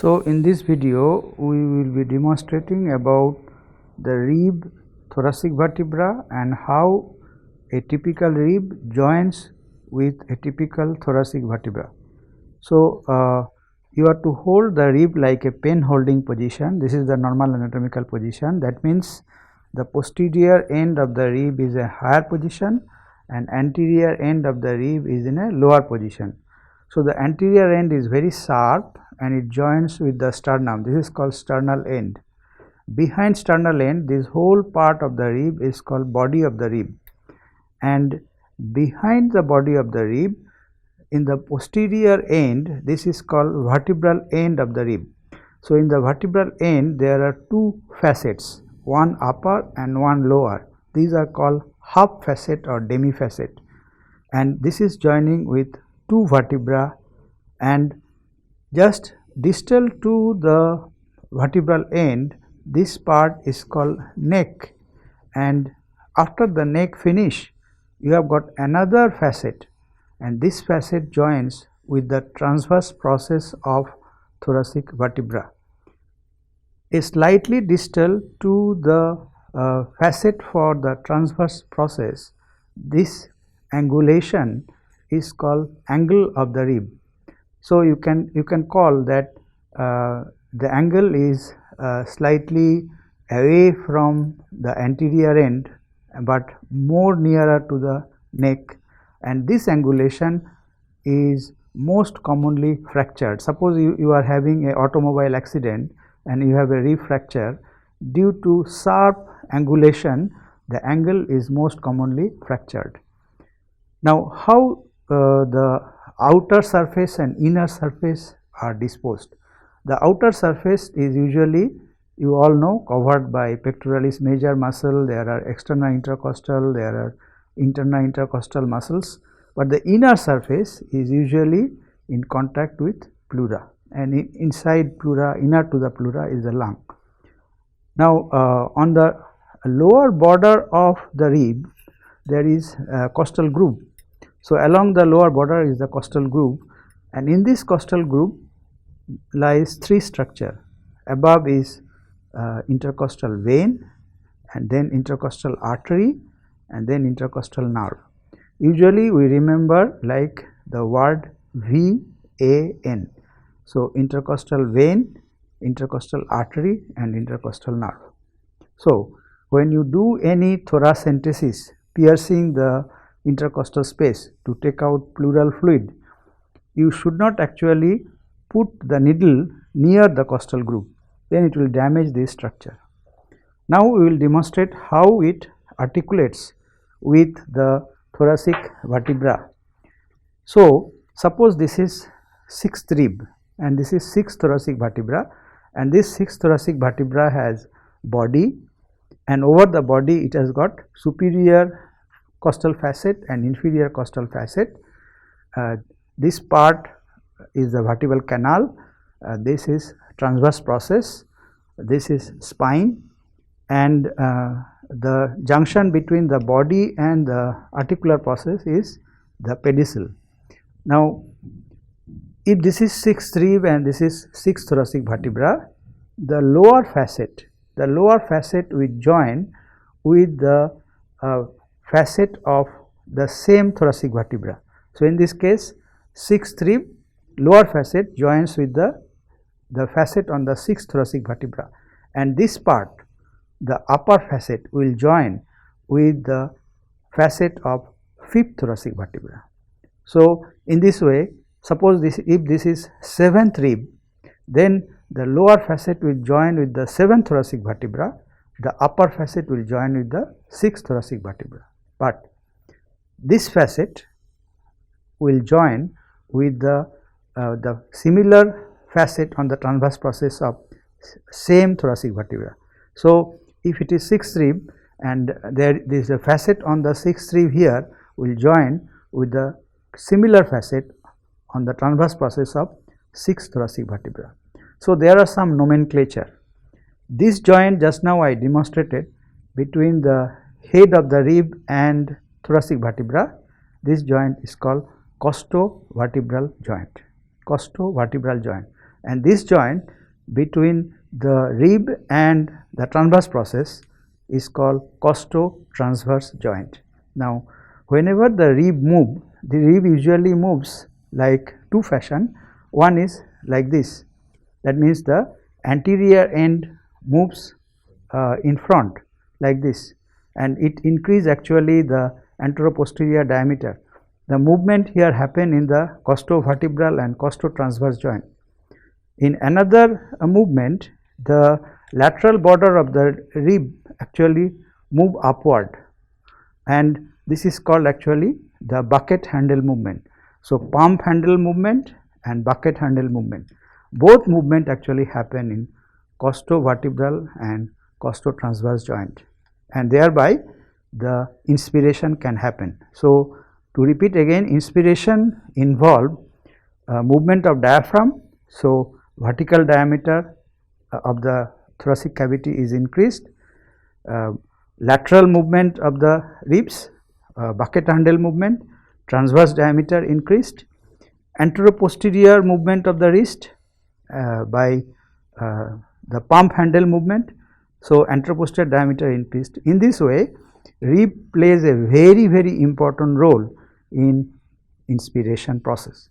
So, in this video we will be demonstrating about the rib thoracic vertebra and how a typical rib joins with a typical thoracic vertebra. So, you are to hold the rib like a pen holding position. This is the normal anatomical position. That means the posterior end of the rib is a higher position and anterior end of the rib is in a lower position. So, the anterior end is very sharp and it joins with the sternum. This is called sternal end. Behind sternal end, this whole part of the rib is called body of the rib, and behind the body of the rib, in the posterior end, this is called vertebral end of the rib. So, in the vertebral end there are two facets, one upper and one lower. These are called half facet or demi facet, and this is joining with two vertebra, and just distal to the vertebral end, this part is called neck, and after the neck finish you have got another facet, and this facet joins with the transverse process of thoracic vertebra. A slightly distal to the facet for the transverse process, this angulation is called angle of the rib. So, you can call that the angle is slightly away from the anterior end, but more nearer to the neck, and this angulation is most commonly fractured. Suppose you are having an automobile accident and you have a rib fracture. Due to sharp angulation, the angle is most commonly fractured. Now, how the outer surface and inner surface are disposed? The outer surface is usually, you all know, covered by pectoralis major muscle. There are external intercostal, there are internal intercostal muscles, but the inner surface is usually in contact with pleura, and inside pleura, inner to the pleura, is the lung. Now, on the lower border of the rib there is a costal groove. So, along the lower border is the costal groove, and in this costal groove lies three structure. Above is intercostal vein, and then intercostal artery, and then intercostal nerve. Usually we remember like the word VAN. So, intercostal vein, intercostal artery, and intercostal nerve. So, when you do any thoracentesis, piercing the intercostal space to take out pleural fluid, you should not actually put the needle near the costal groove, then it will damage this structure. Now, we will demonstrate how it articulates with the thoracic vertebra. So, suppose this is sixth rib and this is sixth thoracic vertebra, and this sixth thoracic vertebra has body, and over the body it has got superior costal facet and inferior costal facet. This part is the vertebral canal, this is transverse process, this is spine, and the junction between the body and the articular process is the pedicel. Now, if this is sixth rib and this is sixth thoracic vertebra, the lower facet will join with the facet of the same thoracic vertebra. So, in this case, sixth rib lower facet joins with the facet on the sixth thoracic vertebra, and this part, the upper facet, will join with the facet of fifth thoracic vertebra. So, in this way, suppose if this is seventh rib, then the lower facet will join with the seventh thoracic vertebra, the upper facet will join with the sixth thoracic vertebra, but this facet will join with the similar facet on the transverse process of same thoracic vertebra. So, if it is sixth rib and there is a facet on the sixth rib here, will join with the similar facet on the transverse process of sixth thoracic vertebra. So, there are some nomenclature. This joint just now I demonstrated between the head of the rib and thoracic vertebra, this joint is called costovertebral joint, and this joint between the rib and the transverse process is called costo-transverse joint. Now, whenever the rib move, the rib usually moves like two fashion. One is like this, that means the anterior end moves in front like this, and it increase actually the anteroposterior diameter. The movement here happen in the costovertebral and costotransverse joint. In another movement, the lateral border of the rib actually move upward, and this is called actually the bucket handle movement. So, pump handle movement and bucket handle movement, both movement actually happen in costovertebral and costotransverse joint, and thereby the inspiration can happen. So, to repeat again, inspiration involve movement of diaphragm. So, vertical diameter of the thoracic cavity is increased, lateral movement of the ribs, bucket handle movement, transverse diameter increased, anteroposterior movement of the wrist by the pump handle movement. So, anteroposterior diameter increased. In this way, rib plays a very important role in inspiration process.